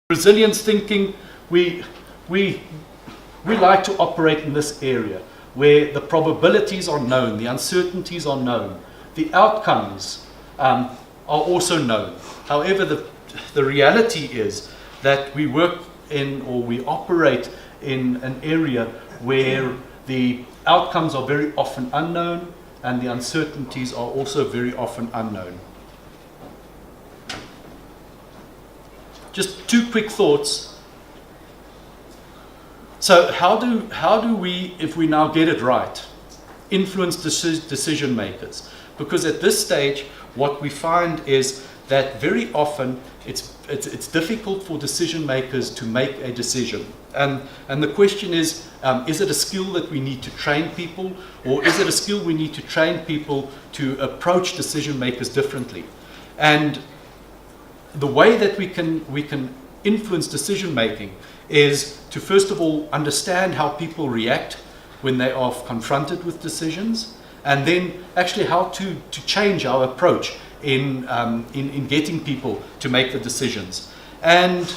Resilience thinking, we like to operate in this area where the probabilities are known, the uncertainties are known, the outcomes are also known. However, the reality is that we work in, or we operate in, an area where the outcomes are very often unknown and the uncertainties are also very often unknown. Just two quick thoughts. So how do we, if we now get it right, influence decision makers? Because at this stage, what we find is that very often it's difficult for decision makers to make a decision. And the question is it a skill that we need to train people, or is it a skill we need to train people to approach decision makers differently? And the way that we can influence decision making is to first of all understand how people react when they are confronted with decisions, and then actually how to change our approach in getting people to make the decisions. And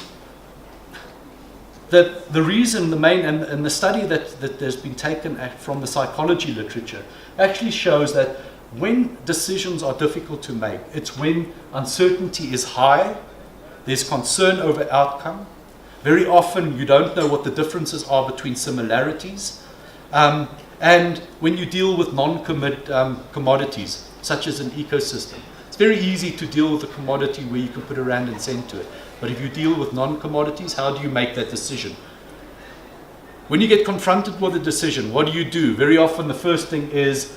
the reason, the main, and the study that has been taken from the psychology literature actually shows that when decisions are difficult to make, it's when uncertainty is high, there's concern over outcome. Very often you don't know what the differences are between similarities. And when you deal with commodities, such as an ecosystem, it's very easy to deal with a commodity where you can put a rand and cent to it. But if you deal with non-commodities, how do you make that decision? When you get confronted with a decision, what do? Very often the first thing is,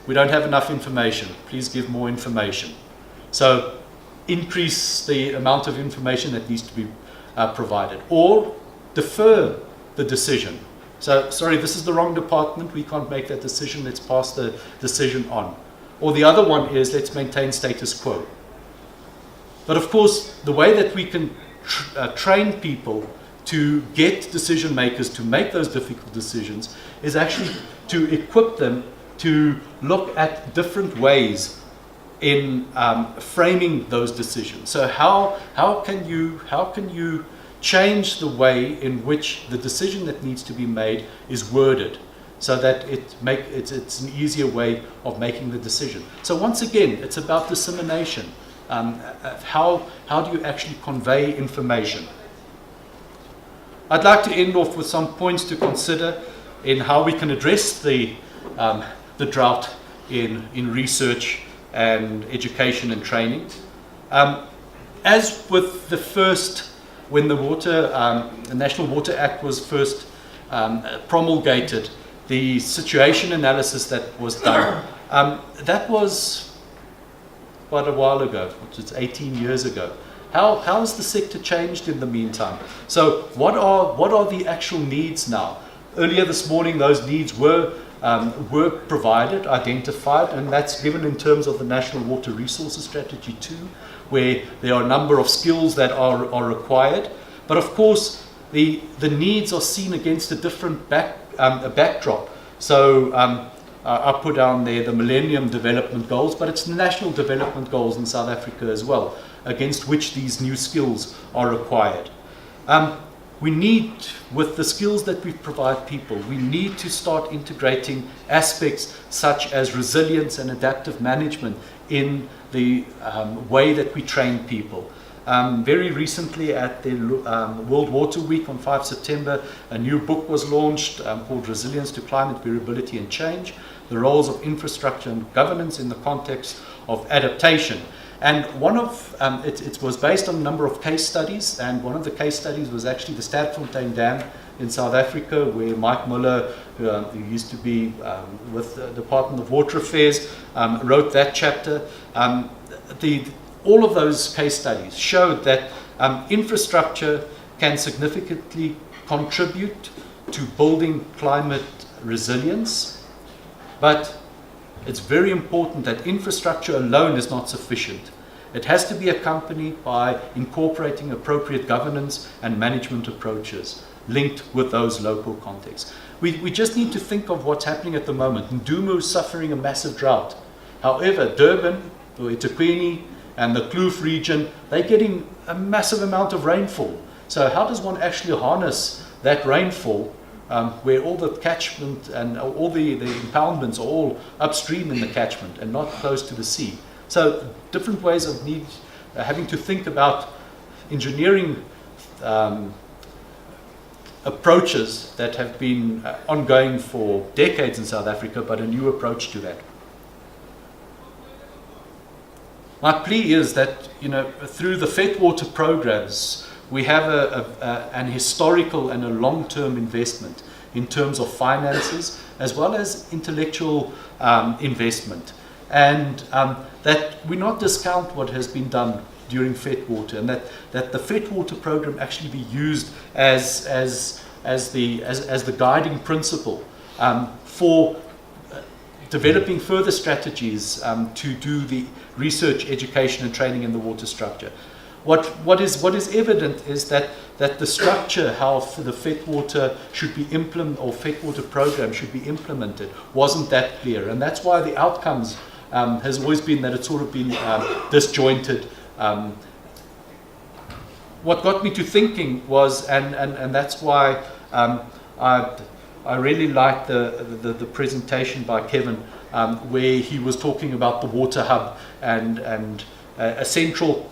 we don't have enough information. Please give more information. So increase the amount of information that needs to be provided. Or defer the decision. So, sorry, this is the wrong department. We can't make that decision. Let's pass the decision on. Or the other one is, let's maintain status quo. But of course, the way that we can train people to get decision makers to make those difficult decisions is actually to equip them to look at different ways in framing those decisions. So how can you change the way in which the decision that needs to be made is worded, so that it's an easier way of making the decision. So once again, it's about dissemination. How do you actually convey information? I'd like to end off with some points to consider in how we can address the drought in research and education and training. As with the first, when the National Water Act was first promulgated, the situation analysis that was done, that was quite a while ago, it's 18 years ago. How has the sector changed in the meantime? So what are the actual needs now? Earlier this morning, those needs were provided, identified, and that's given in terms of the National Water Resources Strategy 2, where there are a number of skills that are required. But of course, the needs are seen against a different backdrop. So I put down there the Millennium Development Goals, but it's the National Development Goals in South Africa as well, against which these new skills are required. We need, with the skills that we provide people, we need to start integrating aspects such as resilience and adaptive management in the way that we train people. Very recently at the World Water Week on 5 September, a new book was launched called Resilience to Climate Variability and Change, the Roles of Infrastructure and Governance in the Context of Adaptation. And one of it was based on a number of case studies, and one of the case studies was actually the Stadfontein Dam in South Africa, where Mike Muller, who used to be with the Department of Water Affairs, wrote that chapter. All of those case studies showed that infrastructure can significantly contribute to building climate resilience, but it's very important that infrastructure alone is not sufficient. It has to be accompanied by incorporating appropriate governance and management approaches linked with those local contexts. We just need to think of what's happening at the moment. Ndumu is suffering a massive drought. However, Durban, or eThekwini, and the Kloof region, they're getting a massive amount of rainfall. So how does one actually harness that rainfall where all the catchment and all the impoundments are all upstream in the catchment and not close to the sea? So different ways of having to think about engineering approaches that have been ongoing for decades in South Africa, but a new approach to that. My plea is that, through the Wepener programs, we have an historical and a long-term investment in terms of finances as well as intellectual investment, and that we not discount what has been done during Wepener, and that the Wepener program actually be used as the guiding principle for developing further strategies to do the research, education, and training in the water structure. What is evident is that the structure, how the Wepener should be implemented, or Wepener program should be implemented, wasn't that clear, and that's why the outcomes has always been that it's sort of been disjointed. What got me to thinking was, and that's why I really liked the presentation by Kevin, where he was talking about the water hub and a central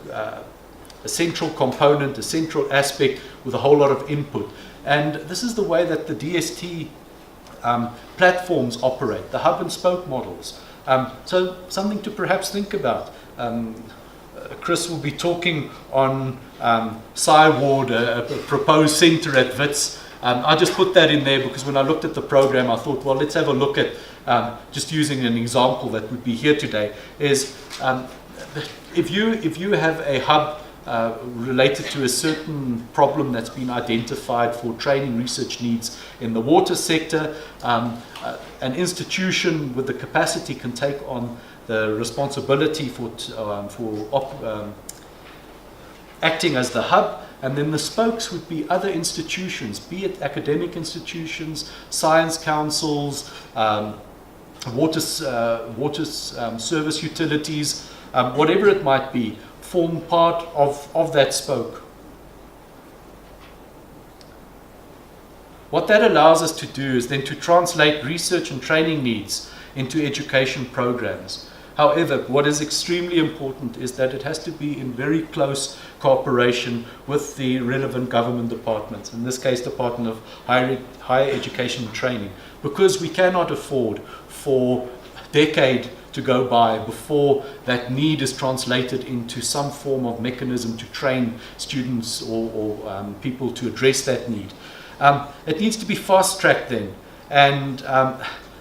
component, a central aspect with a whole lot of input. And this is the way that the DST platforms operate, the hub and spoke models. So something to perhaps think about. Chris will be talking on Ward, a proposed centre at Wits. I just put that in there because when I looked at the program, I thought, well, let's have a look at, just using an example that would be here today, is if you have a hub related to a certain problem that's been identified for training research needs in the water sector, an institution with the capacity can take on the responsibility for acting as the hub, and then the spokes would be other institutions, be it academic institutions, science councils, water service utilities, whatever it might be, form part of that spoke. What that allows us to do is then to translate research and training needs into education programs. However, what is extremely important is that it has to be in very close cooperation with the relevant government departments, in this case, Department of Higher Education and Training, because we cannot afford for a decade to go by before that need is translated into some form of mechanism to train students or people to address that need. It needs to be fast-tracked then, and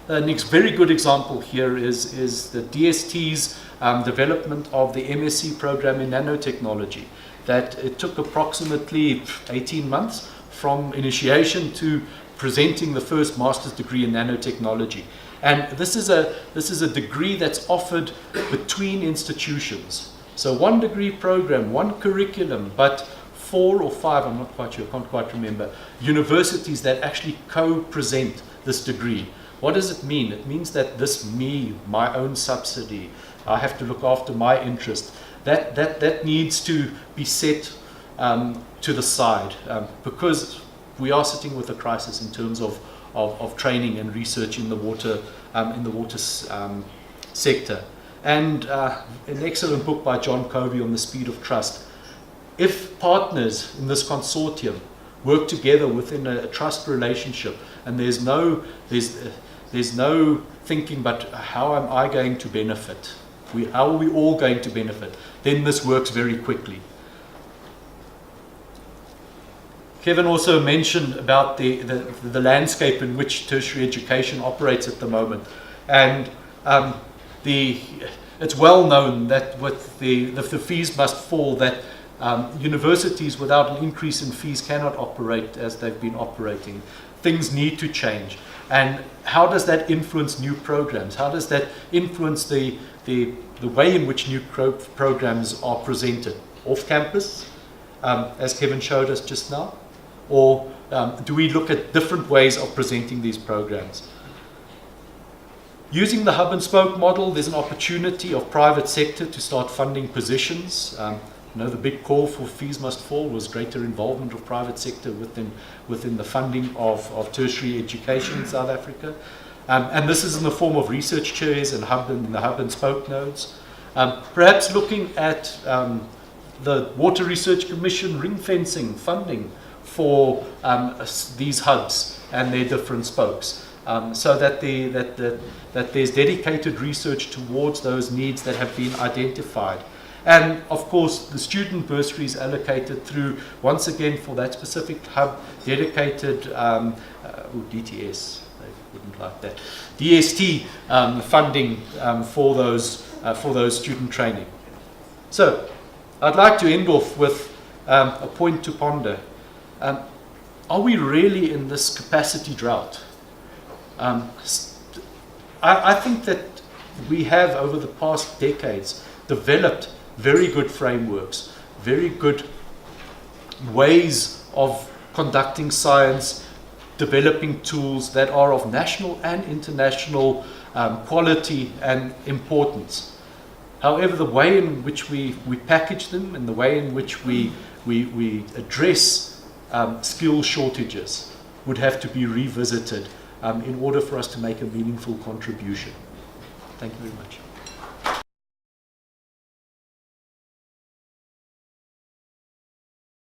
the next very good example here is the DST's development of the MSc program in nanotechnology, that it took approximately 18 months from initiation to presenting the first master's degree in nanotechnology. And this is a degree that's offered between institutions. So one degree program, one curriculum, but 4 or 5, I'm not quite sure, I can't quite remember, universities that actually co-present this degree. What does it mean? It means that my own subsidy, I have to look after my interest. That needs to be set to the side because we are sitting with a crisis in terms of training and research in the water sector. And an excellent book by John Covey on the speed of trust. If partners in this consortium work together within a trust relationship, and there's no thinking, but how am I going to benefit? How are we all going to benefit? Then this works very quickly. Kevin also mentioned about the landscape in which tertiary education operates at the moment, and it's well known that with the fees must fall, that universities without an increase in fees cannot operate as they've been operating. Things need to change. And how does that influence new programs? How does that influence the way in which new programs are presented? Off campus, as Kevin showed us just now? Or do we look at different ways of presenting these programs? Using the hub and spoke model, there's an opportunity of private sector to start funding positions. The big call for fees must fall was greater involvement of private sector within the funding of tertiary education in South Africa. And this is in the form of research chairs and the hub and spoke nodes. Perhaps looking at the Water Research Commission ring fencing funding for these hubs and their different spokes, so that there's dedicated research towards those needs that have been identified. And of course, the student bursaries allocated through, once again, for that specific hub, dedicated DTS, they wouldn't like that, DST funding for those student training. So, I'd like to end off with a point to ponder. Are we really in this capacity drought? I think that we have, over the past decades, developed very good frameworks, very good ways of conducting science, developing tools that are of national and international quality and importance. However, the way in which we package them and the way in which we address skill shortages would have to be revisited in order for us to make a meaningful contribution. Thank you very much.